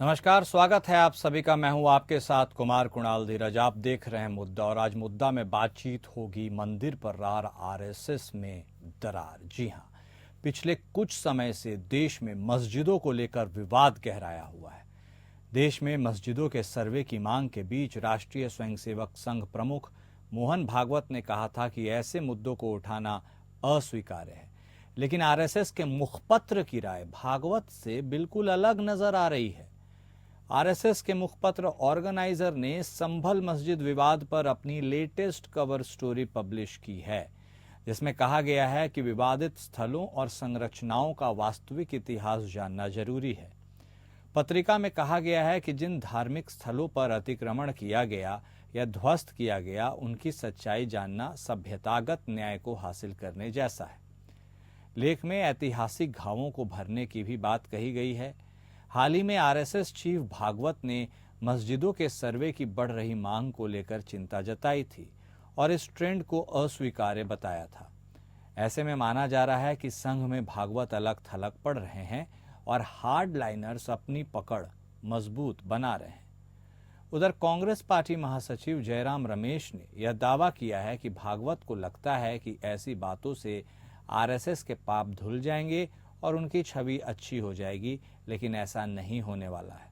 नमस्कार, स्वागत है आप सभी का। मैं हूं आपके साथ कुमार कुणाल धीरज। आप देख रहे हैं मुद्दा, और आज मुद्दा में बातचीत होगी मंदिर पर रार आरएसएस में दरार। जी हां, पिछले कुछ समय से देश में मस्जिदों को लेकर विवाद गहराया हुआ है। देश में मस्जिदों के सर्वे की मांग के बीच राष्ट्रीय स्वयंसेवक संघ प्रमुख मोहन भागवत ने कहा था कि ऐसे मुद्दों को उठाना अस्वीकार्य है, लेकिन आरएसएस के मुखपत्र की राय भागवत से बिल्कुल अलग नजर आ रही है। आरएसएस के मुखपत्र ऑर्गेनाइजर ने संभल मस्जिद विवाद पर अपनी लेटेस्ट कवर स्टोरी पब्लिश की है, जिसमें कहा गया है कि विवादित स्थलों और संरचनाओं का वास्तविक इतिहास जानना जरूरी है। पत्रिका में कहा गया है कि जिन धार्मिक स्थलों पर अतिक्रमण किया गया या ध्वस्त किया गया, उनकी सच्चाई जानना सभ्यतागत न्याय को हासिल करने जैसा है। लेख में ऐतिहासिक घावों को भरने की भी बात कही गई है। हाल ही में आरएसएस चीफ भागवत ने मस्जिदों के सर्वे की बढ़ रही मांग को लेकर चिंता जताई थी और इस ट्रेंड को अस्वीकार्य बताया था। ऐसे में माना जा रहा है कि संघ में भागवत अलग थलग पड़ रहे हैं और हार्ड लाइनर्स अपनी पकड़ मजबूत बना रहे हैं। उधर कांग्रेस पार्टी महासचिव जयराम रमेश ने यह दावा किया है कि भागवत को लगता है कि ऐसी बातों से आरएसएस के पाप धुल जाएंगे और उनकी छवि अच्छी हो जाएगी, लेकिन ऐसा नहीं होने वाला है।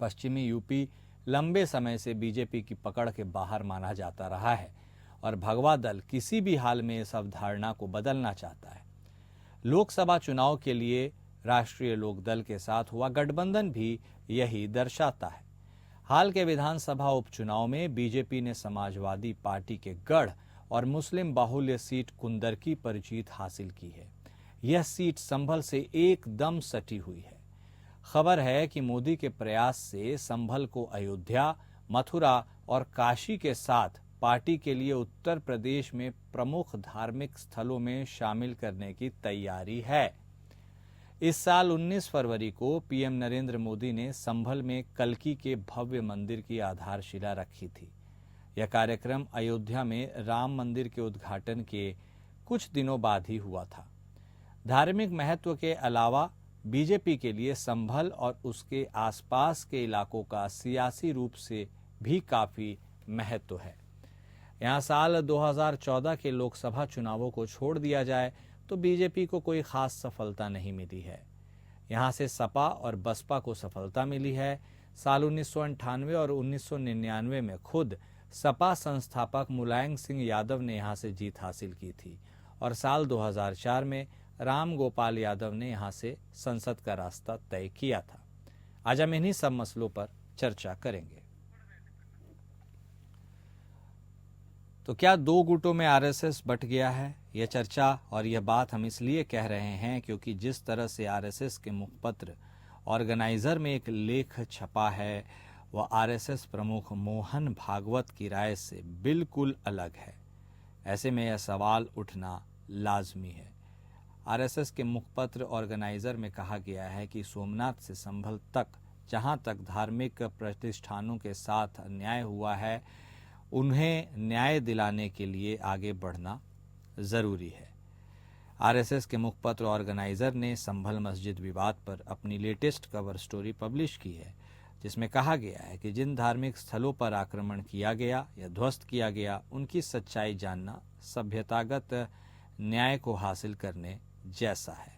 पश्चिमी यूपी लंबे समय से बीजेपी की पकड़ के बाहर माना जाता रहा है और भगवा दल किसी भी हाल में इस अवधारणा को बदलना चाहता है। लोकसभा चुनाव के लिए राष्ट्रीय लोकदल के साथ हुआ गठबंधन भी यही दर्शाता है। हाल के विधानसभा उपचुनाव में बीजेपी ने समाजवादी पार्टी के गढ़ और मुस्लिम बाहुल्य सीट कुंदरकी पर जीत हासिल की है। यह सीट संभल से एकदम सटी हुई है। खबर है कि मोदी के प्रयास से संभल को अयोध्या, मथुरा और काशी के साथ पार्टी के लिए उत्तर प्रदेश में प्रमुख धार्मिक स्थलों में शामिल करने की तैयारी है। इस साल 19 फरवरी को पीएम नरेंद्र मोदी ने संभल में कल्की के भव्य मंदिर की आधारशिला रखी थी। यह कार्यक्रम अयोध्या में राम मंदिर के उद्घाटन के कुछ दिनों बाद ही हुआ था। धार्मिक महत्व के अलावा बीजेपी के लिए संभल और उसके आसपास के इलाकों का सियासी रूप से भी काफी महत्व है। यहां साल 2014 के लोकसभा चुनावों को छोड़ दिया जाए तो बीजेपी को कोई खास सफलता नहीं मिली है। यहां से सपा और बसपा को सफलता मिली है। साल 1998 और 1999 में खुद सपा संस्थापक मुलायम सिंह यादव ने यहां से जीत हासिल की थी और साल 2004 में राम गोपाल यादव ने यहां से संसद का रास्ता तय किया था। आज हम इन्हीं सब मसलों पर चर्चा करेंगे। तो क्या दो गुटों में आरएसएस बंट गया है? यह चर्चा और यह बात हम इसलिए कह रहे हैं क्योंकि जिस तरह से आरएसएस के मुखपत्र ऑर्गेनाइजर में एक लेख छपा है, वह आरएसएस प्रमुख मोहन भागवत की राय से बिल्कुल अलग है। ऐसे में यह सवाल उठना लाजमी है। आरएसएस के मुखपत्र ऑर्गेनाइजर में कहा गया है कि सोमनाथ से संभल तक जहां तक धार्मिक प्रतिष्ठानों के साथ अन्याय हुआ है, उन्हें न्याय दिलाने के लिए आगे बढ़ना जरूरी है। आरएसएस के मुखपत्र ऑर्गेनाइजर ने संभल मस्जिद विवाद पर अपनी लेटेस्ट कवर स्टोरी पब्लिश की है, जिसमें कहा गया है कि जिन धार्मिक स्थलों पर आक्रमण किया गया या ध्वस्त किया गया, उनकी सच्चाई जानना सभ्यतागत न्याय को हासिल करने जैसा है।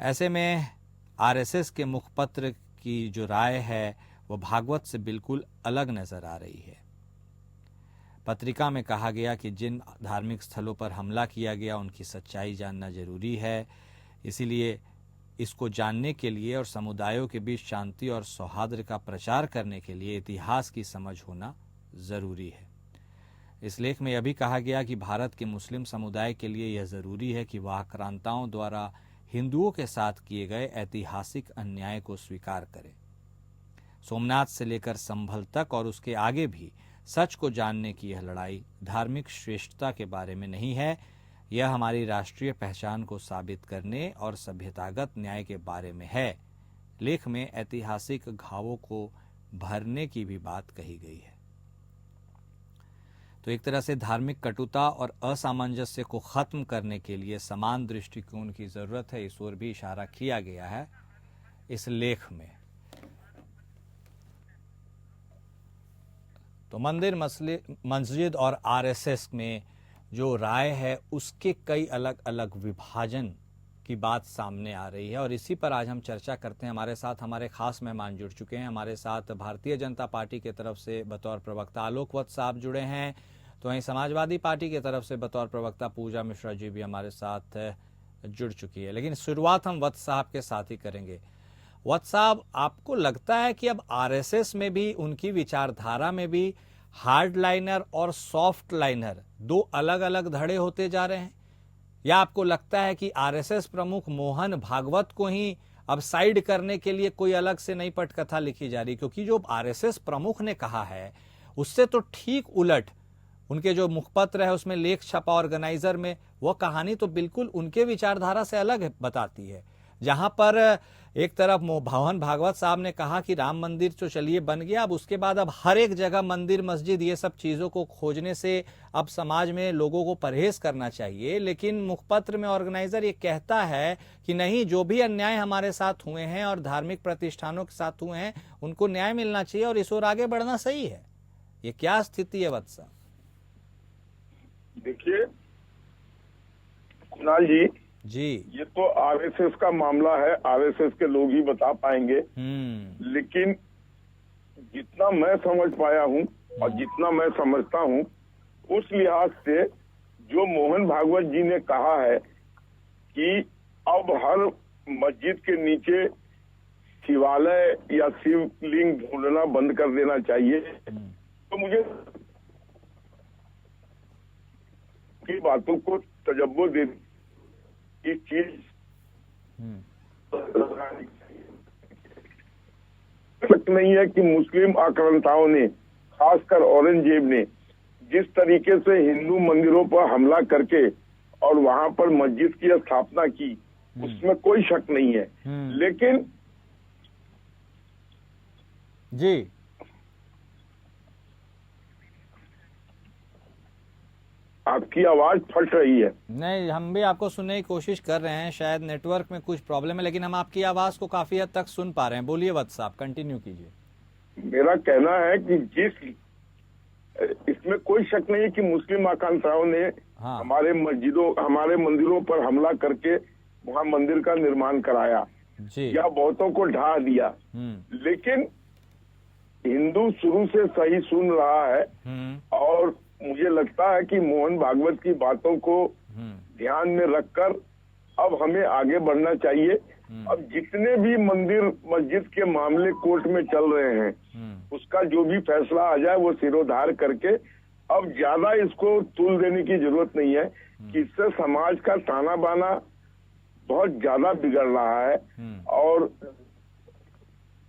ऐसे में आरएसएस के मुखपत्र की जो राय है वह भागवत से बिल्कुल अलग नजर आ रही है। पत्रिका में कहा गया कि जिन धार्मिक स्थलों पर हमला किया गया, उनकी सच्चाई जानना जरूरी है। इसीलिए इसको जानने के लिए और समुदायों के बीच शांति और सौहार्द का प्रचार करने के लिए इतिहास की समझ होना जरूरी है। इस लेख में यह भी कहा गया कि भारत के मुस्लिम समुदाय के लिए यह जरूरी है कि वह आक्रांताओं द्वारा हिंदुओं के साथ किए गए ऐतिहासिक अन्याय को स्वीकार करे। सोमनाथ से लेकर संभल तक और उसके आगे भी सच को जानने की यह लड़ाई धार्मिक श्रेष्ठता के बारे में नहीं है, यह हमारी राष्ट्रीय पहचान को साबित करने और सभ्यतागत न्याय के बारे में है। लेख में ऐतिहासिक घावों को भरने की भी बात कही गई है। तो एक तरह से धार्मिक कटुता और असामंजस्य को खत्म करने के लिए समान दृष्टिकोण की जरूरत है, इस ओर भी इशारा किया गया है इस लेख में। तो मंदिर मस्जिद और आरएसएस में जो राय है उसके कई अलग अलग विभाजन की बात सामने आ रही है और इसी पर आज हम चर्चा करते हैं। हमारे साथ हमारे खास मेहमान जुड़ चुके हैं। हमारे साथ भारतीय जनता पार्टी की तरफ से बतौर प्रवक्ता आलोक वत्स साहब जुड़े हैं, तो वहीं समाजवादी पार्टी की तरफ से बतौर प्रवक्ता पूजा मिश्रा जी भी हमारे साथ जुड़ चुकी है। लेकिन शुरुआत हम वत्स साहब के साथ ही करेंगे। वत्स साहब, आपको लगता है कि अब आरएसएस में भी, उनकी विचारधारा में भी हार्ड लाइनर और सॉफ्ट लाइनर दो अलग अलग धड़े होते जा रहे हैं, या आपको लगता है कि आरएसएस प्रमुख मोहन भागवत को ही अब साइड करने के लिए कोई अलग से नई पटकथा लिखी जा रही? क्योंकि जो आरएसएस प्रमुख ने कहा है उससे तो ठीक उलट उनके जो मुखपत्र है उसमें लेख छपा ऑर्गेनाइजर में, वह कहानी तो बिल्कुल उनके विचारधारा से अलग बताती है। जहां पर एक तरफ मोहन भागवत साहब ने कहा कि राम मंदिर तो चलिए बन गया, अब उसके बाद अब हर एक जगह मंदिर मस्जिद ये सब चीजों को खोजने से अब समाज में लोगों को परहेज करना चाहिए। लेकिन मुखपत्र में ऑर्गेनाइजर ये कहता है कि नहीं, जो भी अन्याय हमारे साथ हुए हैं और धार्मिक प्रतिष्ठानों के साथ हुए हैं उनको न्याय मिलना चाहिए और इस ओर आगे बढ़ना सही है। ये क्या स्थिति है वत्स साहब? देखिए कुणाल जी, ये तो आरएसएस का मामला है, आरएसएस के लोग ही बता पाएंगे। लेकिन जितना मैं समझ पाया हूँ और जितना मैं समझता हूँ उस लिहाज से जो मोहन भागवत जी ने कहा है कि अब हर मस्जिद के नीचे शिवालय या शिवलिंग ढूंढना बंद कर देना चाहिए, तो मुझे की बातों को तजब्बो दे इस चीज शक नहीं है कि मुस्लिम आक्रांताओं ने, खासकर औरंगजेब ने जिस तरीके से हिंदू मंदिरों पर हमला करके और वहां पर मस्जिद की स्थापना की, उसमें कोई शक नहीं है। लेकिन जी, आपकी आवाज फट रही है। नहीं, हम भी आपको सुनने की कोशिश कर रहे हैं, शायद नेटवर्क में कुछ प्रॉब्लम है, लेकिन हम आपकी आवाज को काफी हद तक सुन पा रहे हैं। बोलिए वत्स साहब, कंटिन्यू कीजिए। मेरा कहना है कि इसमें कोई शक नहीं है कि मुस्लिम आकांक्षाओं ने हमारे मंदिरों पर हमला करके वहां मंदिर का निर्माण कराया या बहुतों को ढा दिया। लेकिन हिंदू शुरू से सही सुन रहा है और मुझे लगता है कि मोहन भागवत की बातों को ध्यान में रखकर अब हमें आगे बढ़ना चाहिए। अब जितने भी मंदिर मस्जिद के मामले कोर्ट में चल रहे हैं उसका जो भी फैसला आ जाए वो सिरोधार करके अब ज्यादा इसको तुल देने की जरूरत नहीं है कि इससे समाज का ताना बाना बहुत ज्यादा बिगड़ रहा है और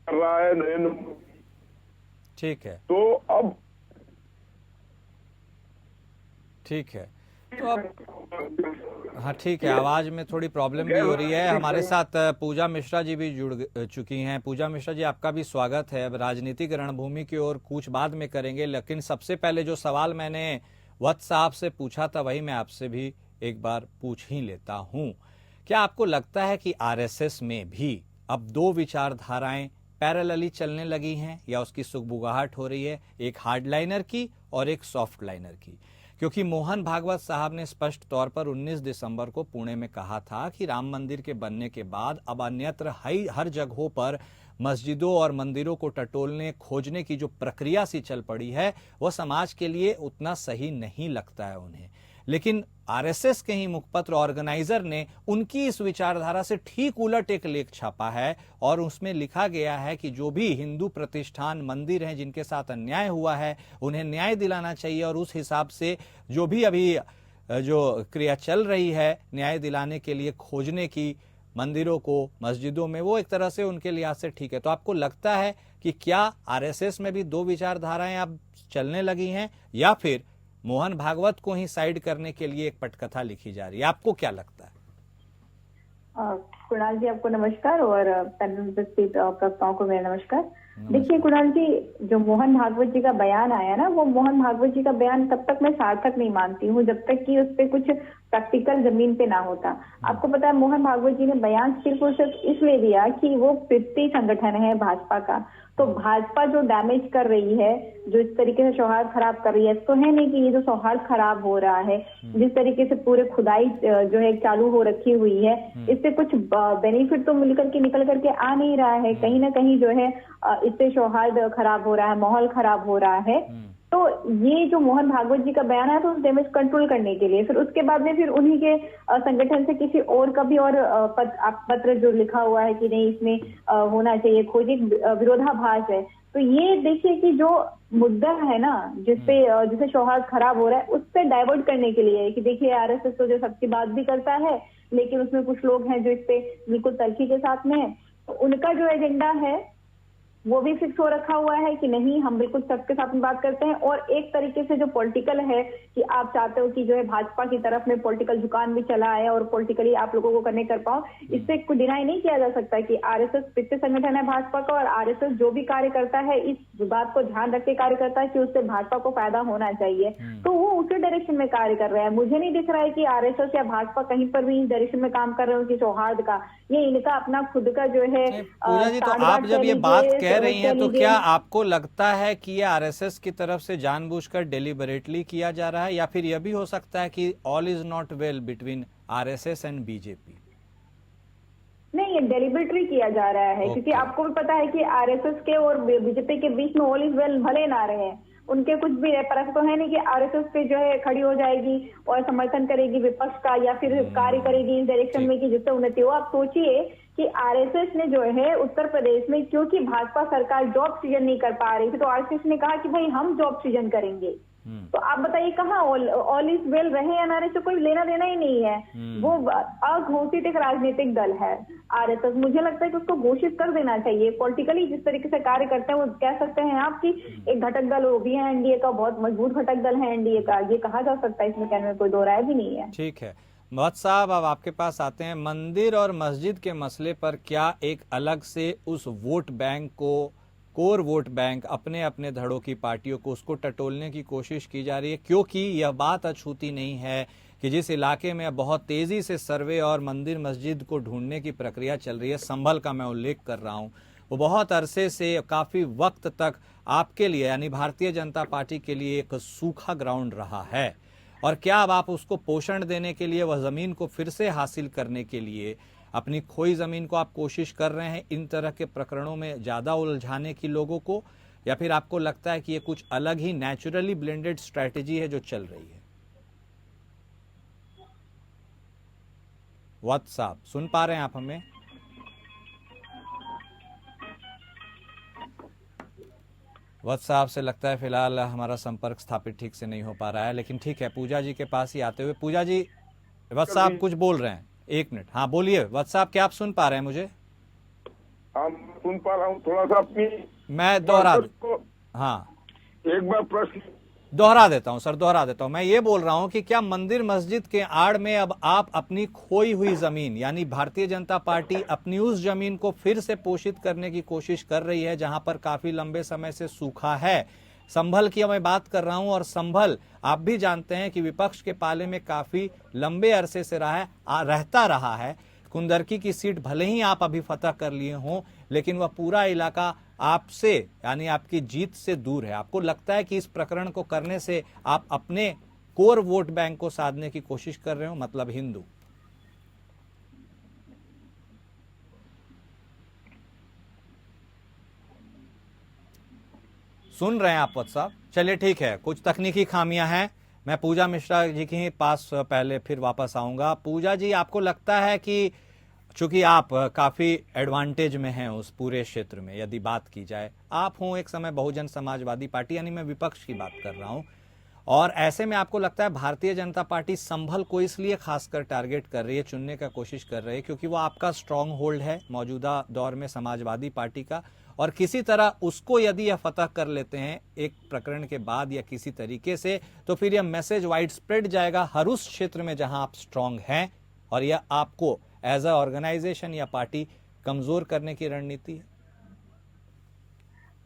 कर रहा है नरेंद्र मोदी। ठीक है, तो अब ठीक है, तो अब हाँ ठीक है, आवाज में थोड़ी प्रॉब्लम भी हो रही है। हमारे साथ पूजा मिश्रा जी भी जुड़ चुकी हैं। पूजा मिश्रा जी, आपका भी स्वागत है। अब राजनीतिक रणभूमि की ओर कुछ बाद में करेंगे, लेकिन सबसे पहले जो सवाल मैंने वत्स साहब से पूछा था वही मैं आपसे भी एक बार पूछ ही लेता हूं। क्या आपको लगता है कि आरएसएस में भी अब दो विचारधाराएं पैरेलली चलने लगी हैं या उसकी सुगबुगाहट हो रही है, एक हार्ड लाइनर की और एक सॉफ्ट लाइनर की? क्योंकि मोहन भागवत साहब ने स्पष्ट तौर पर 19 दिसंबर को पुणे में कहा था कि राम मंदिर के बनने के बाद अब अन्यत्र हर जगहों पर मस्जिदों और मंदिरों को टटोलने खोजने की जो प्रक्रिया सी चल पड़ी है वह समाज के लिए उतना सही नहीं लगता है उन्हें। लेकिन आरएसएस के ही मुखपत्र ऑर्गेनाइजर ने उनकी इस विचारधारा से ठीक उलट एक लेख छापा है और उसमें लिखा गया है कि जो भी हिंदू प्रतिष्ठान मंदिर हैं जिनके साथ अन्याय हुआ है उन्हें न्याय दिलाना चाहिए और उस हिसाब से जो भी अभी जो क्रिया चल रही है न्याय दिलाने के लिए खोजने की मंदिरों को मस्जिदों में, वो एक तरह से उनके लिहाज से ठीक है। तो आपको लगता है कि क्या आरएसएस में भी दो विचारधाराएं अब चलने लगी हैं या फिर मोहन भागवत को ही साइड करने के लिए एक पटकथा लिखी जा रही है? आपको क्या लगता है? कुणाल जी, आपको नमस्कार और पैनल में उपस्थित प्रवक्ताओं को मेरा नमस्कार। देखिए कुणाल जी, जो मोहन भागवत जी का बयान आया ना, वो मोहन भागवत जी का बयान तब तक मैं सार्थक नहीं मानती हूँ जब तक कि उस पर कुछ प्रैक्टिकल जमीन पे ना होता। आपको पता है मोहन भागवत जी ने बयान सिर्फ और सिर्फ इसलिए दिया कि वो पितृ संगठन है भाजपा का, तो भाजपा जो डैमेज कर रही है, जो इस तरीके से सौहार्द खराब कर रही है, तो है नहीं कि ये जो सौहार्द खराब हो रहा है, जिस तरीके से पूरे खुदाई जो है चालू हो रखी हुई है, इससे कुछ बेनिफिट तो निकल करके आ नहीं रहा है। कहीं ना कहीं जो है इससे सौहार्द खराब हो रहा है, माहौल खराब हो रहा है। तो ये जो मोहन भागवत जी का बयान है तो उस डैमेज कंट्रोल करने के लिए, फिर उसके बाद में फिर उन्हीं के संगठन से किसी और का भी और पत्र जो लिखा हुआ है कि नहीं इसमें होना चाहिए खोज, एक विरोधाभास है। तो ये देखिए कि जो मुद्दा है ना जिससे सौहार्द खराब हो रहा है, उससे डाइवर्ट करने के लिए कि देखिए आरएसएस तो जो सबकी बात भी करता है, लेकिन उसमें कुछ लोग हैं जो इस पे बिल्कुल तल्खी के साथ में है, तो उनका जो एजेंडा है वो भी फिक्स हो रखा हुआ है कि नहीं हम बिल्कुल सबके साथ में बात करते हैं। और एक तरीके से जो पॉलिटिकल है कि आप चाहते हो कि जो है भाजपा की तरफ में पॉलिटिकल झुकान भी चला आए और पॉलिटिकली आप लोगों को कनेक्ट कर पाओ, इससे कोई डिनाई नहीं किया जा सकता कि आरएसएस पितृ संगठन है भाजपा का, और आरएसएस जो भी कार्य करता है इस बात को ध्यान रख के कार्य करता है कि उससे भाजपा को फायदा होना चाहिए, तो वो उसी डायरेक्शन में कार्य कर रहे हैं। मुझे नहीं दिख रहा है कि आरएसएस या भाजपा कहीं पर भी इस डायरेक्शन में काम कर रहे हो कि सौहार्द का, ये इनका अपना खुद का जो है। पूजा जी, तो आप जब ये बात कह रही हैं तो क्या आपको लगता है कि ये आरएसएस की तरफ से जानबूझकर डेलिबरेटली किया जा रहा है, या फिर यह भी हो सकता है कि all is not well between RSS and BJP? नहीं, ये डेलिबरेटली किया जा रहा है क्योंकि आपको भी पता है कि आरएसएस के और बीजेपी के बीच में ऑल इज वेल भले ना रहे, उनके कुछ भी परख तो है नहीं कि आरएसएस पे जो है खड़ी हो जाएगी और समर्थन करेगी विपक्ष का, या फिर कार्य करेगी इस डायरेक्शन में कि जिससे उन्नति हो। आप सोचिए कि आरएसएस ने जो है उत्तर प्रदेश में, क्योंकि भाजपा सरकार जॉब सृजन नहीं कर पा रही थी, तो आरएसएस ने कहा कि भाई हम जॉब सृजन करेंगे। तो आप बताइए कहाँ ऑल इज वेल रहे या ना रहे, से कोई लेना देना ही नहीं है। वो अघोषित एक राजनीतिक दल है आरएसएस। मुझे लगता है कि उसको घोषित कर देना चाहिए। पॉलिटिकली जिस तरीके से कार्य करते हैं वो कह सकते हैं आप कि एक घटक दल वो भी है एनडीए का, बहुत मजबूत घटक दल है एनडीए का, ये कहा जा सकता है, इसमें कहने में कोई दो राय भी नहीं है। ठीक है महत साहब, अब आपके पास आते हैं। मंदिर और मस्जिद के मसले पर क्या एक अलग से उस वोट बैंक को, कोर वोट बैंक, अपने अपने धड़ों की पार्टियों को उसको टटोलने की कोशिश की जा रही है? क्योंकि यह बात अछूती नहीं है कि जिस इलाके में बहुत तेजी से सर्वे और मंदिर मस्जिद को ढूंढने की प्रक्रिया चल रही है, संभल का मैं उल्लेख कर रहा हूं, वो बहुत अरसे से काफी वक्त तक आपके लिए यानी भारतीय जनता पार्टी के लिए एक सूखा ग्राउंड रहा है। और क्या अब आप उसको पोषण देने के लिए, वह जमीन को फिर से हासिल करने के लिए, अपनी खोई जमीन को आप कोशिश कर रहे हैं इन तरह के प्रकरणों में ज्यादा उलझाने की लोगों को, या फिर आपको लगता है कि ये कुछ अलग ही नेचुरली ब्लेंडेड स्ट्रैटेजी है जो चल रही है? वत्स साहब सुन पा रहे हैं आप हमें? वत्स साहब से लगता है फिलहाल हमारा संपर्क स्थापित ठीक से नहीं हो पा रहा है, लेकिन ठीक है, पूजा जी के पास ही आते हुए, पूजा जी वत्स साहब कुछ बोल रहे हैं, एक मिनट। हाँ बोलिए वत्स साहब, क्या आप सुन पा रहे हैं मुझे? हाँ सुन पा रहा हूँ, थोड़ा सा अपनी मैं दोहरा, हाँ एक बार प्रश्न दोहरा देता हूं सर, दोहरा देता हूं। मैं ये बोल रहा हूं कि क्या मंदिर मस्जिद के आड़ में अब आप अपनी खोई हुई जमीन, यानी भारतीय जनता पार्टी अपनी उस जमीन को फिर से पोषित करने की कोशिश कर रही है जहां पर काफी लंबे समय से सूखा है? संभल की मैं बात कर रहा हूं, और संभल आप भी जानते हैं कि विपक्ष के पाले में काफी लंबे अरसे से रहता रहा है। कुंदरकी की सीट भले ही आप अभी फतह कर लिए हों, लेकिन वह पूरा इलाका आपसे यानी आपकी जीत से दूर है। आपको लगता है कि इस प्रकरण को करने से आप अपने कोर वोट बैंक को साधने की कोशिश कर रहे हो, मतलब हिंदू? सुन रहे हैं आप वत्स साहब? चलिए ठीक है, कुछ तकनीकी खामियां हैं। मैं पूजा मिश्रा जी के पास पहले फिर वापस आऊंगा। पूजा जी, आपको लगता है कि चूंकि आप काफी एडवांटेज में हैं उस पूरे क्षेत्र में, यदि बात की जाए, आप हों एक समय बहुजन समाजवादी पार्टी, यानी मैं विपक्ष की बात कर रहा हूं, और ऐसे में आपको लगता है भारतीय जनता पार्टी संभल को इसलिए खासकर टारगेट कर रही है, चुनने का कोशिश कर रही है क्योंकि वो आपका स्ट्रांग होल्ड है मौजूदा दौर में समाजवादी पार्टी का, और किसी तरह उसको यदि यह फतह कर लेते हैं एक प्रकरण के बाद या किसी तरीके से, तो फिर यह मैसेज वाइड स्प्रेड जाएगा हर उस क्षेत्र में जहां आप स्ट्रांग हैं, और यह आपको एज अ ऑर्गेनाइजेशन या पार्टी कमजोर करने की रणनीति है।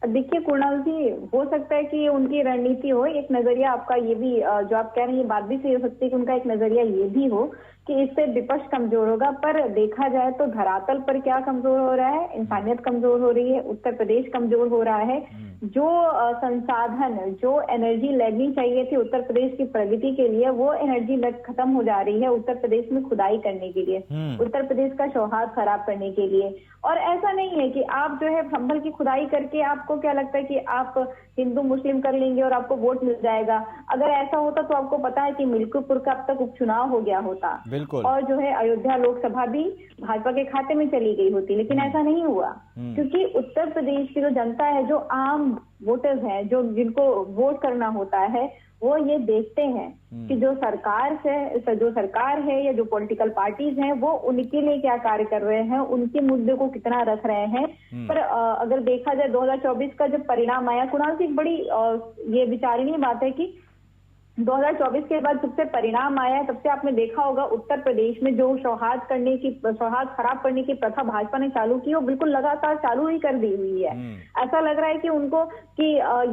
देखिए कुणाल जी, हो सकता है कि उनकी रणनीति हो, एक नजरिया आपका ये भी जो आप कह रहे हैं ये बात भी सही हो सकती है कि उनका एक नजरिया ये भी हो कि इससे विपक्ष कमजोर होगा। पर देखा जाए तो धरातल पर क्या कमजोर हो रहा है? इंसानियत कमजोर हो रही है, उत्तर प्रदेश कमजोर हो रहा है। जो संसाधन, जो एनर्जी लगनी चाहिए थी उत्तर प्रदेश की प्रगति के लिए, वो एनर्जी लग खत्म हो जा रही है उत्तर प्रदेश में खुदाई करने के लिए, उत्तर प्रदेश का सौहार्द खराब करने के लिए। और ऐसा नहीं है कि आप जो है संभल की खुदाई करके आपको क्या लगता है कि आप हिंदू मुस्लिम कर लेंगे और आपको वोट मिल जाएगा। अगर ऐसा होता तो आपको पता है कि मिल्कीपुर का अब तक उपचुनाव हो गया होता, बिल्कुल, और जो है अयोध्या लोकसभा भी भाजपा के खाते में चली गई होती। लेकिन ऐसा नहीं हुआ, क्योंकि उत्तर प्रदेश की जो जनता है, जो आम वोटर्स हैं, जो जिनको वोट करना होता है, वो ये देखते हैं कि जो सरकार है या जो पॉलिटिकल पार्टीज हैं, वो उनके लिए क्या कार्य कर रहे हैं, उनके मुद्दे को कितना रख रहे हैं। पर अगर देखा जाए 2024 का जब परिणाम आया, कुणाल जी, एक बड़ी ये विचारणीय बात है कि 2024 के बाद जब से परिणाम आया, तब से आपने देखा होगा उत्तर प्रदेश में जो सौहार्द खराब करने की प्रथा भाजपा ने चालू की, वो बिल्कुल लगातार चालू ही कर दी हुई है। ऐसा लग रहा है कि उनको कि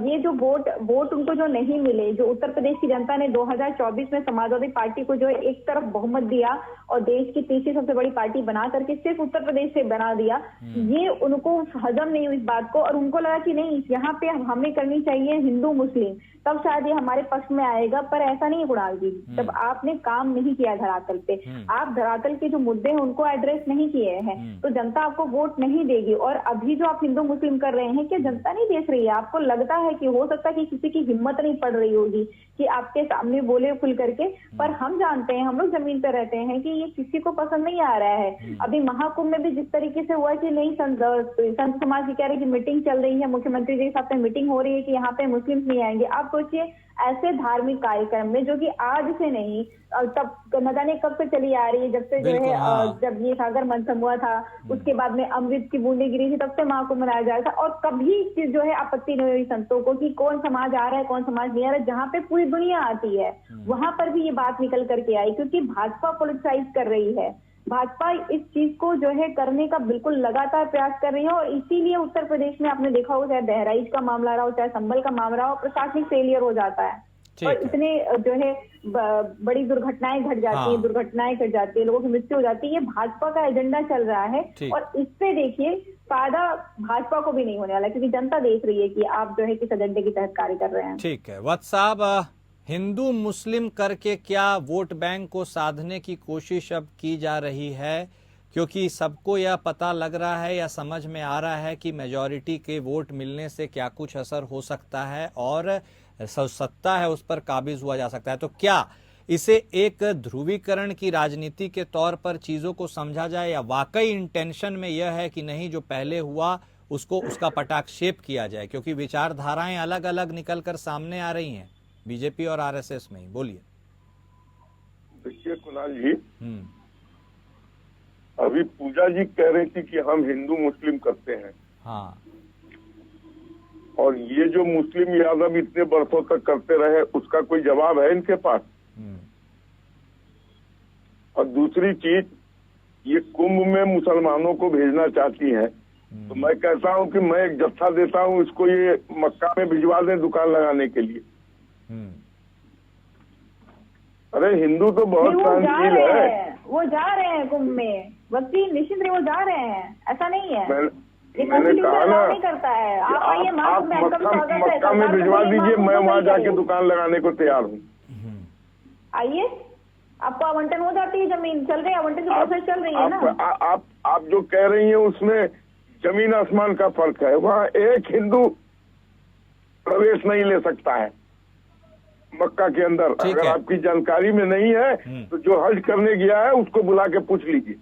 ये जो वोट उनको जो नहीं मिले, जो उत्तर प्रदेश की जनता ने 2024 में समाजवादी पार्टी को जो एक तरफ बहुमत दिया और देश की तीसरी सबसे बड़ी पार्टी बना करके सिर्फ उत्तर प्रदेश से बना दिया, ये उनको हजम नहीं हुई इस बात को, और उनको लगा कि नहीं, यहाँ पे हमें करनी चाहिए हिंदू मुस्लिम, तब शायद ये हमारे पक्ष में आएगा। पर ऐसा नहीं है कुणाल जी, जब आपने काम नहीं किया धरातल पे, आप धरातल के जो मुद्दे हैं उनको एड्रेस नहीं किए हैं, तो जनता आपको वोट नहीं देगी। और अभी जो आप हिंदू मुस्लिम कर रहे हैं, क्या जनता नहीं देख रही है? आपको लगता है कि हो सकता है कि किसी की हिम्मत नहीं पड़ रही होगी कि आपके सामने बोले खुल करके, पर हम जानते हैं, हम लोग जमीन पर रहते हैं, कि ये किसी को पसंद नहीं आ रहा है। अभी महाकुंभ में भी जिस तरीके से हुआ कि नहीं, संत समाज की कह रहे कि मीटिंग चल रही है, मुख्यमंत्री जी के साथ में मीटिंग हो रही है कि यहाँ पे मुस्लिम नहीं आएंगे। आप सोचिए, ऐसे धार्मिक कार्यक्रम में, जो कि आज से नहीं, तब न जाने कब से चली आ रही है, जब से जो है जब ये सागर मंथन हुआ था, उसके बाद में अमृत की बूंदें गिरी थी, तब से महाकुंभ मनाया जा रहा था। और कभी जो है आपत्ति नहीं हुई संतों को कि कौन समाज आ रहा है, कौन समाज नहीं आ रहा है। जहाँ पे पूरी दुनिया आती है, वहां पर भी ये बात निकल करके आई, क्योंकि भाजपा पॉलिटिसाइज कर रही है। भाजपा इस चीज को जो है करने का बिल्कुल लगातार प्रयास कर रही है, और इसीलिए उत्तर प्रदेश में आपने देखा हो, चाहे बहराइच का मामला रहा हो, चाहे संभल का मामला हो, प्रशासनिक फेलियर हो जाता है और इतने जो है बड़ी दुर्घटनाएं घट जाती है, लोगों की मृत्यु हो जाती है। ये भाजपा का एजेंडा चल रहा है, और इससे देखिए फायदा भाजपा को भी नहीं होने वाला, क्योंकि जनता देख रही है कि आप जो है किस एजेंडे के तहत कार्य कर रहे हैं। ठीक है वत्स साहब, हिंदू मुस्लिम करके क्या वोट बैंक को साधने की कोशिश अब की जा रही है? क्योंकि सबको यह पता लग रहा है या समझ में आ रहा है कि मेजॉरिटी के वोट मिलने से क्या कुछ असर हो सकता है और सत्ता है उस पर काबिज हुआ जा सकता है। तो क्या इसे एक ध्रुवीकरण की राजनीति के तौर पर चीजों को समझा जाए, या वाकई इंटेंशन में यह है कि नहीं, जो पहले हुआ उसका पटाक्षेप किया जाए? क्योंकि विचारधाराएं अलग अलग निकल कर सामने आ रही हैं बीजेपी और आरएसएस में ही। बोलिए। देखिए कुणाल जी, अभी पूजा जी कह रही थी कि हम हिंदू मुस्लिम करते हैं, हाँ, और ये जो मुस्लिम यादव इतने बरसों तक करते रहे, उसका कोई जवाब है इनके पास? और दूसरी चीज, ये कुंभ में मुसलमानों को भेजना चाहती है, तो मैं कहता हूं कि मैं एक जत्था देता हूं, इसको ये मक्का में भिजवा दें दुकान लगाने के लिए। अरे हिंदू तो बहुत सहनशील है, वो जा रहे हैं कुंभ में, वक्ती निश्चित वो जा रहे हैं, ऐसा नहीं है। मैंने कहा ना, नहीं करता है। आप मक्का में भिजवा दीजिए, मैं वहाँ जाके दुकान लगाने को तैयार हूँ। आइए, आपको आवंटन हो जाती है, जमीन चल रही है, आवंटन की प्रोसेस चल रही है ना। आप जो कह रही हैं उसमें जमीन आसमान का फर्क है। वहाँ एक हिंदू प्रवेश नहीं ले सकता है मक्का के अंदर। अगर आपकी जानकारी में नहीं है तो जो हज करने गया है उसको बुला के पूछ लीजिए।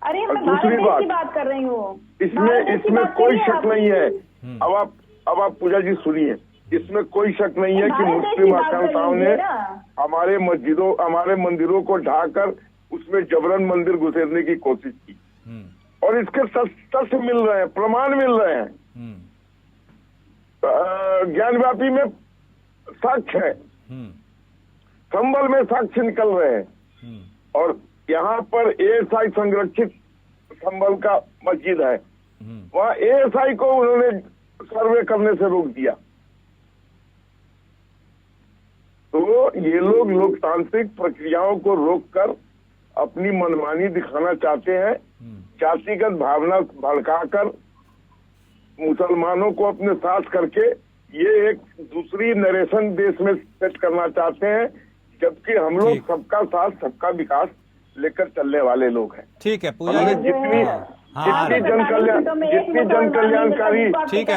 अरे मैं दूसरी बात कर रही हूँ, इसमें कोई शक नहीं है। अब आप पूजा जी सुनिए, इसमें कोई शक नहीं है कि मुस्लिम आकांक्षाओं ने हमारे मंदिरों को ढाकर उसमें जबरन मंदिर घुसेरने की कोशिश की, और इसके तथ्य मिल रहे हैं, प्रमाण मिल रहे हैं। ज्ञानव्यापी में साक्ष्य है, संभल में साक्ष्य निकल रहे हैं, और यहाँ पर एएसआई संरक्षित संभल का मस्जिद है, वहाँ एएसआई को उन्होंने सर्वे करने से रोक दिया। तो ये लोग लोकतांत्रिक प्रक्रियाओं को रोककर अपनी मनमानी दिखाना चाहते हैं, जातिगत भावना भड़काकर मुसलमानों को अपने साथ करके ये एक दूसरी नरेशन देश में सेट करना चाहते हैं, जबकि हम लोग सबका साथ सबका विकास लेकर चलने वाले लोग हैं। ठीक है पूजा जी, जितनी जन कल्याणकारी, ठीक है,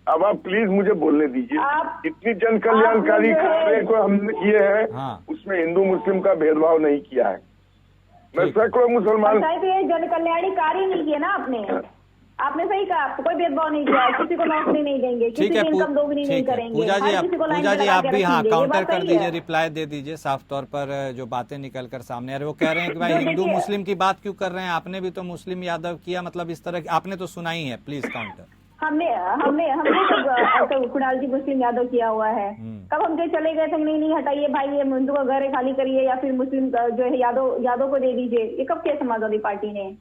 अब आप प्लीज मुझे बोलने दीजिए। जितनी जन कल्याणकारी कार्य को हमने किए हैं उसमें हिंदू मुस्लिम का भेदभाव नहीं किया है। मैं सैकड़ों मुसलमान जन कल्याणकारी नहीं किया ना आपने सही कहा, आपको कोई भेदभाव नहीं किया, किसी को नौकरी नहीं देंगे, किसी की इनकम दोगुनी नहीं करेंगे। पूजा जी आप भी काउंटर कर दीजिए, रिप्लाई दे दीजिए साफ तौर पर जो बातें निकल कर सामने आ रही है। वो कह रहे हैं कि भाई हिंदू मुस्लिम की बात क्यों कर रहे हैं, आपने भी तो मुस्लिम यादव किया, मतलब इस तरह आपने तो सुना ही है। Please counter. हमने सब कुणाल जी मुस्लिम यादव किया हुआ है। कब हम जो चले गए थे नहीं हटाइए भाई, ये हिंदू का घर है खाली करिए, या फिर मुस्लिम जो है यादव को दे दीजिए, ये कब किया समाजवादी पार्टी ने?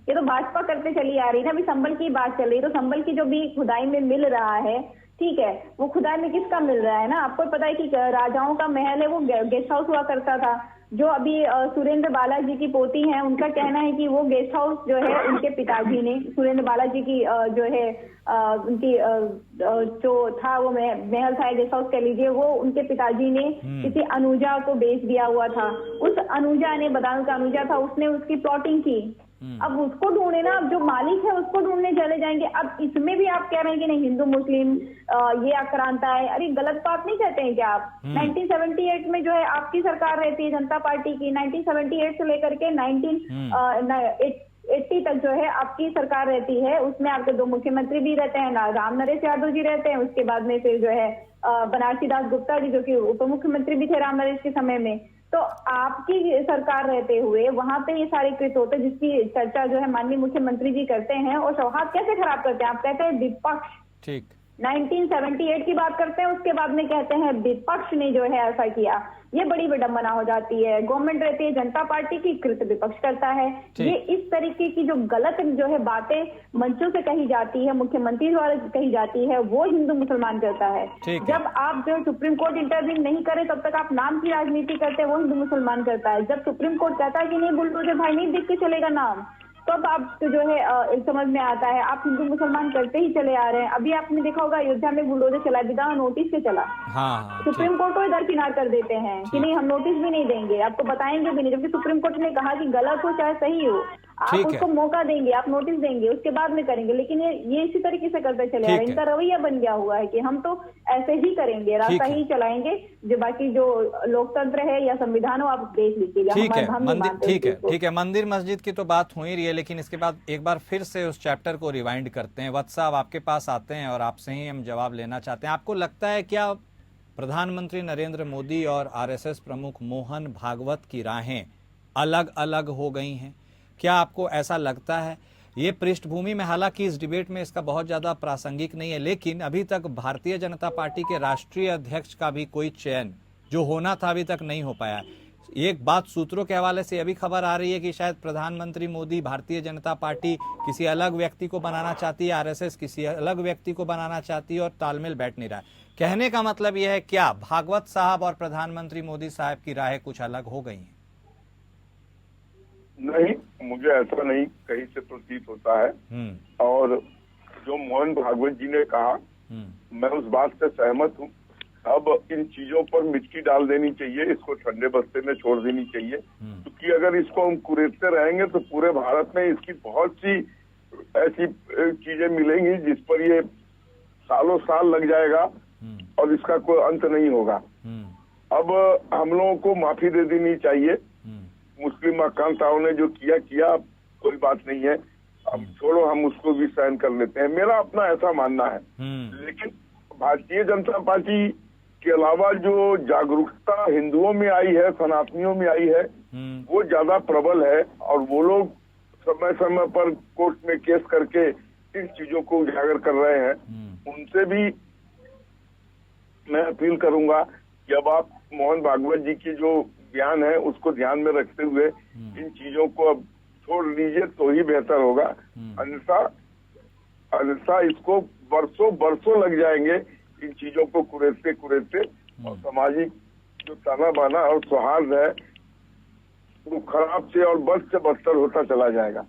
ये तो भाजपा करते चली आ रही है ना। अभी संबल की बात चल रही है, तो संबल की जो भी खुदाई में मिल रहा है, ठीक है, वो खुदाई में किसका मिल रहा है ना? आपको पता है कि राजाओं का महल है, वो गेस्ट हाउस हुआ करता था। जो अभी सुरेंद्र बालाजी की पोती हैं, उनका कहना है कि वो गेस्ट हाउस जो है उनके पिताजी ने, सुरेंद्र बालाजी की जो है उनकी जो था वो महल था, गेस्ट हाउस कह लीजिए, वो उनके पिताजी ने किसी अनुजा को बेच दिया हुआ था। उस अनुजा ने, बदायूं का अनुजा था, उसने उसकी प्लॉटिंग की। अब उसको ढूंढे ना, अब जो मालिक है उसको ढूंढने चले जाएंगे। अब इसमें भी आप कह रहे हैं कि नहीं हिंदू मुस्लिम ये आक्रांता है। अरे गलत बात नहीं कहते हैं क्या आप? 1978 में जो है आपकी सरकार रहती है जनता पार्टी की, 1978 से लेकर के 1980 तक जो है आपकी सरकार रहती है। उसमें आपके दो मुख्यमंत्री भी रहते हैं, राम नरेश यादव जी रहते हैं, उसके बाद में फिर जो है बनारसी दास गुप्ता जी जो कि उप मुख्यमंत्री भी थे राम नरेश के समय में। तो आपकी सरकार रहते हुए वहां पे ये सारे कृत्य होते हैं जिसकी चर्चा जो है माननीय मुख्यमंत्री जी करते हैं। और सौहार्द कैसे खराब करते हैं? आप कहते हैं विपक्ष, ठीक 1978 की बात करते हैं, उसके बाद में कहते हैं विपक्ष ने जो है ऐसा किया। ये बड़ी विडंबना हो जाती है। गवर्नमेंट रहती है जनता पार्टी की, कृत्य विपक्ष करता है। ये इस तरीके की जो गलत जो है बातें मंचों से कही जाती है, मुख्यमंत्री द्वारा कही जाती है, वो हिंदू मुसलमान करता है। जब आप जो सुप्रीम कोर्ट इंटरव्यू नहीं करे तब तक आप नाम की राजनीति करते हैं, वो हिंदू मुसलमान करता है। जब सुप्रीम कोर्ट कहता है कि नहीं बुलडोजर भाई नहीं देख के चलेगा नाम, तब आप जो है समझ में आता है। आप हिंदू मुसलमान करते ही चले आ रहे हैं। अभी आपने देखा होगा अयोध्या में बुलडोजर चला, बिना नोटिस के चला। सुप्रीम कोर्ट को दरकिनार कर देते हैं कि नहीं हम नोटिस भी नहीं देंगे, आपको बताएंगे भी नहीं, जबकि सुप्रीम कोर्ट ने कहा कि गलत हो चाहे सही हो, आप उसको मौका देंगे, आप नोटिस देंगे, उसके बाद में करेंगे। लेकिन ये इसी तरीके से करते चले आ रहे हैं। इनका रवैया बन गया हुआ है कि हम तो ऐसे ही करेंगे, रास्ता ही चलाएंगे, जो बाकी जो लोकतंत्र है या संविधान हो आप देख लीजिएगा। ठीक है, मंदिर मस्जिद की तो बात हो ही रही है, लेकिन इसके बाद एक बार फिर से उस चैप्टर को रिवाइंड करते हैं। वत्स साहब आपके पास आते हैं और आपसे ही हम जवाब लेना चाहते हैं। आपको लगता है क्या प्रधानमंत्री नरेंद्र मोदी और आरएसएस प्रमुख मोहन भागवत की राहें अलग अलग हो गई हैं? क्या आपको ऐसा लगता है? ये पृष्ठभूमि में, हालांकि इस डिबेट में इसका बहुत ज़्यादा प्रासंगिक नहीं है, लेकिन अभी तक भारतीय जनता पार्टी के राष्ट्रीय अध्यक्ष का भी कोई चयन जो होना था अभी तक नहीं हो पाया। एक बात सूत्रों के हवाले से अभी खबर आ रही है कि शायद प्रधानमंत्री मोदी भारतीय जनता पार्टी किसी अलग व्यक्ति को बनाना चाहती है, आरएसएस किसी अलग व्यक्ति को बनाना चाहती है और तालमेल बैठ नहीं रहा है। कहने का मतलब यह है क्या भागवत साहब और प्रधानमंत्री मोदी साहब की राहें कुछ अलग हो गई हैं? नहीं, मुझे ऐसा नहीं कहीं से प्रतीत होता है। और जो मोहन भागवत जी ने कहा, मैं उस बात से सहमत हूँ। अब इन चीजों पर मिट्टी डाल देनी चाहिए, इसको ठंडे बस्ते में छोड़ देनी चाहिए, क्योंकि अगर इसको हम कुरेदते रहेंगे तो पूरे भारत में इसकी बहुत सी ऐसी चीजें मिलेंगी जिस पर ये सालों साल लग जाएगा और इसका कोई अंत नहीं होगा। अब हम लोगों को माफी दे देनी चाहिए। मुस्लिम आकांक्षाओं ने जो किया कोई बात नहीं है, अब छोड़ो, हम उसको भी सहन कर लेते हैं। मेरा अपना ऐसा मानना है। लेकिन भारतीय जनता पार्टी के अलावा जो जागरूकता हिंदुओं में आई है, सनातनियों में आई है, वो ज्यादा प्रबल है। और वो लोग समय समय पर कोर्ट में केस करके इन चीजों को उजागर कर रहे हैं। उनसे भी मैं अपील करूंगा कि अब आप मोहन भागवत जी की जो बयान है उसको ध्यान में रखते हुए इन चीजों को अब छोड़ लीजिए तो ही बेहतर होगा। अन्यथा ऐसा इसको बरसों बरसों लग जाएंगे इन चीजों को कुरेदते कुरेदते, और सामाजिक जो ताना बाना और सौहार्द है वो खराब से और बद से बदतर होता चला जाएगा।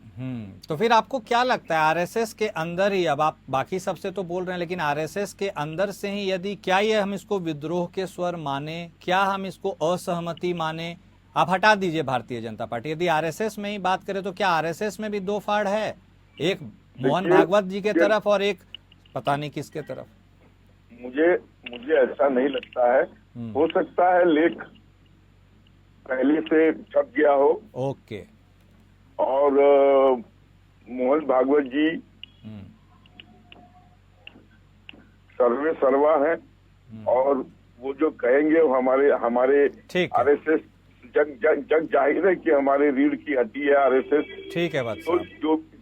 तो फिर आपको क्या लगता है आरएसएस के अंदर ही, अब आप बाकी सबसे तो बोल रहे हैं लेकिन आरएसएस के अंदर से ही यदि क्या ये हम इसको विद्रोह के स्वर माने, क्या हम इसको असहमति माने, आप हटा दीजिए भारतीय जनता पार्टी, यदि आरएसएस में ही बात करें तो क्या आरएसएस में भी दो फाड़ है, एक मोहन भागवत जी के तरफ और एक पता नहीं किसके तरफ? मुझे ऐसा नहीं लगता है। हो सकता है लेख पहले से छप गया हो। ओके। और मोहन भागवत जी सर्वे सर्वा है, और वो जो कहेंगे वो हमारे आरएसएस जग जाहिर है कि हमारे रीढ़ की हड्डी है आरएसएस। ठीक है बात। तो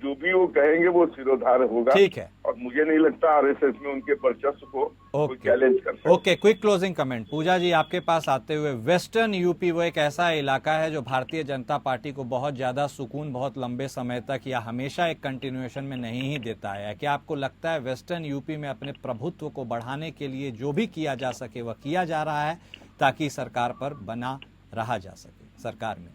जो भी वो कहेंगे वो सिरोधार होगा। ठीक है। और मुझे नहीं लगता आरएसएस में उनके वर्चस्व को कोई चैलेंज कर सकता। ओके, क्विक क्लोजिंग कमेंट पूजा जी आपके पास आते हुए, वेस्टर्न यूपी वो एक ऐसा इलाका है जो भारतीय जनता पार्टी को बहुत ज्यादा सुकून बहुत लंबे समय तक या हमेशा एक कंटिन्यूएशन में नहीं ही देता है। क्या आपको लगता है वेस्टर्न यूपी में अपने प्रभुत्व को बढ़ाने के लिए जो भी किया जा सके वह किया जा रहा है ताकि सरकार पर बना रहा जा सके सरकार में?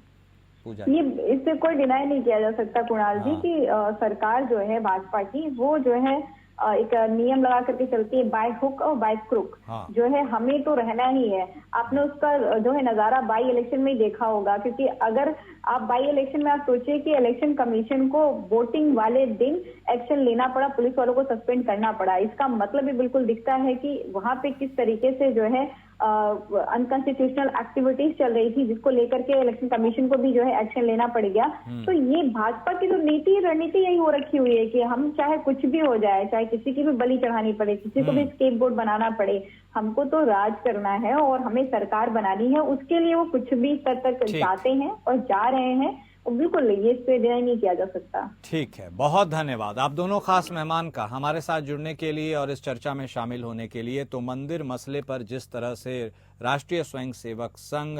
पूजा ये इससे कोई डिनाई नहीं किया जा सकता कुणाल जी कि सरकार जो है भाजपा की वो जो है एक नियम लगा करके चलती है, बाय हुक और बाय क्रुक। जो है हमें तो रहना ही है। आपने उसका जो है नजारा बाई इलेक्शन में ही देखा होगा, क्योंकि अगर आप बाई इलेक्शन में आप सोचिए कि इलेक्शन कमीशन को वोटिंग वाले दिन एक्शन लेना पड़ा, पुलिस वालों को सस्पेंड करना पड़ा, इसका मतलब भी बिल्कुल दिखता है कि वहां पे किस तरीके से जो है अनकॉन्स्टिट्यूशनल एक्टिविटीज चल रही थी, जिसको लेकर के इलेक्शन कमीशन को भी जो है एक्शन लेना पड़ गया। तो ये भाजपा की जो नीति रणनीति यही हो रखी हुई है कि हम चाहे कुछ भी हो जाए, चाहे किसी की भी बलि चढ़ानी पड़े, किसी को भी स्केपगोट बनाना पड़े, हमको तो राज करना है और हमें सरकार बनानी है। उसके लिए वो कुछ भी स्तर तक जाते हैं और जा रहे हैं, बिल्कुल ये इस पे डिनाई नहीं किया जा सकता। ठीक है, बहुत धन्यवाद आप दोनों खास मेहमान का हमारे साथ जुड़ने के लिए और इस चर्चा में शामिल होने के लिए। तो मंदिर मसले पर जिस तरह से राष्ट्रीय स्वयंसेवक संघ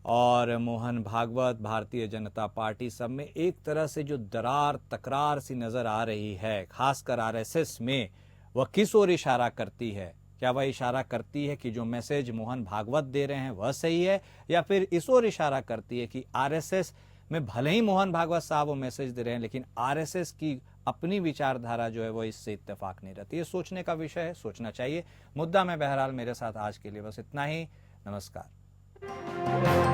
और मोहन भागवत, भारतीय जनता पार्टी सब में एक तरह से जो दरार तकरार सी नजर आ रही है, खासकर आरएसएस में, वह किस ओर इशारा करती है? क्या वह इशारा करती है कि जो मैसेज मोहन भागवत दे रहे हैं वह सही है, या फिर इस ओर इशारा करती है कि आरएसएस में भले ही मोहन भागवत साहब वो मैसेज दे रहे हैं लेकिन आरएसएस की अपनी विचारधारा जो है वो इससे इत्तेफाक नहीं रहती है? सोचने का विषय है, सोचना चाहिए। मुद्दा में बहरहाल मेरे साथ आज के लिए बस इतना ही। नमस्कार।